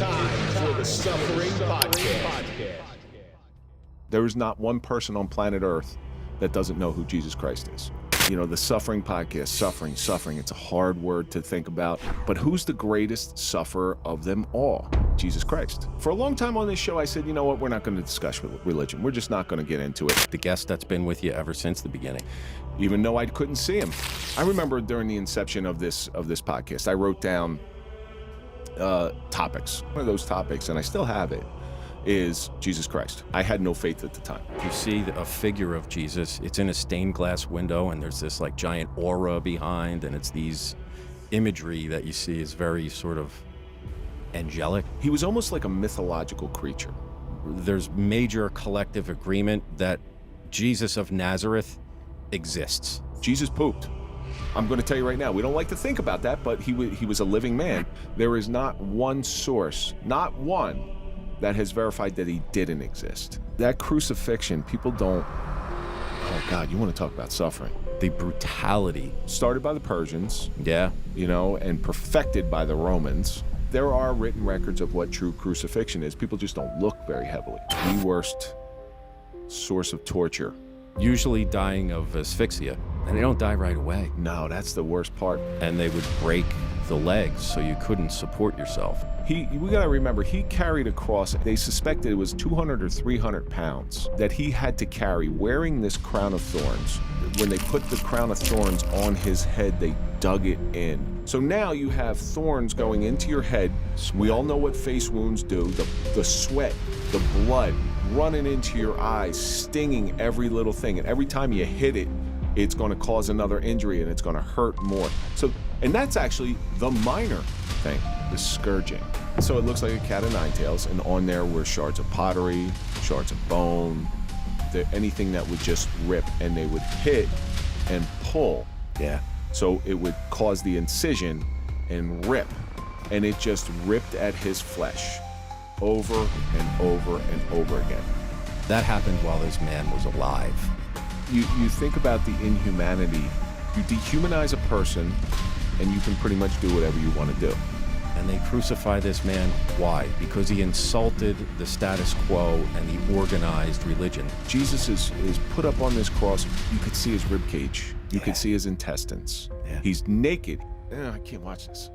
time for the Suffering Podcast. There is not one person on planet Earth that doesn't know who Jesus Christ is. You know, the Suffering Podcast, suffering, it's a hard word to think about, but who's the greatest sufferer of them all? Jesus Christ. For a long time on this show, I said, you know what, we're not going to discuss religion. We're just not going to get into it. The guest that's been with you ever since the beginning. Even though I couldn't see him. I remember during the inception of this podcast, I wrote down topics. One of those topics, and I still have it, is Jesus Christ. I had no faith at the time. You see a figure of Jesus, it's in a stained glass window, and there's this like giant aura behind, and it's these imagery that you see is very sort of angelic. He was almost like a mythological creature. There's major collective agreement that Jesus of Nazareth exists. Jesus pooped. I'm going to tell you right now, we don't like to think about that, but he was a living man. There is not one source, not one, that has verified that he didn't exist. That crucifixion, people don't, oh God, you want to talk about suffering. The brutality. Started by the Persians. Yeah. You know, and perfected by the Romans. There are written records of what true crucifixion is. People just don't look very heavily. The worst source of torture. Usually dying of asphyxia, and they don't die right away. No, that's the worst part. And they would break the legs so you couldn't support yourself. We gotta remember, he carried a cross. They suspected it was 200 or 300 pounds that he had to carry, wearing this crown of thorns. When they put the crown of thorns on his head, they dug it in. So now you have thorns going into your head. We all know what face wounds do. The sweat, the blood running into your eyes, stinging every little thing. And every time you hit it, it's gonna cause another injury and it's gonna hurt more. So, and that's actually the minor thing, the scourging. So it looks like a cat of nine tails, and on there were shards of pottery, shards of bone, anything that would just rip, and they would hit and pull. Yeah. So it would cause the incision and rip, and it just ripped at his flesh over and over and over again. That happened while this man was alive. You think about the inhumanity. You dehumanize a person, and you can pretty much do whatever you want to do. And they crucify this man. Why? Because he insulted the status quo and the organized religion. Jesus is put up on this cross. You could see his rib cage. You could see his intestines. Yeah. He's naked. I can't watch this.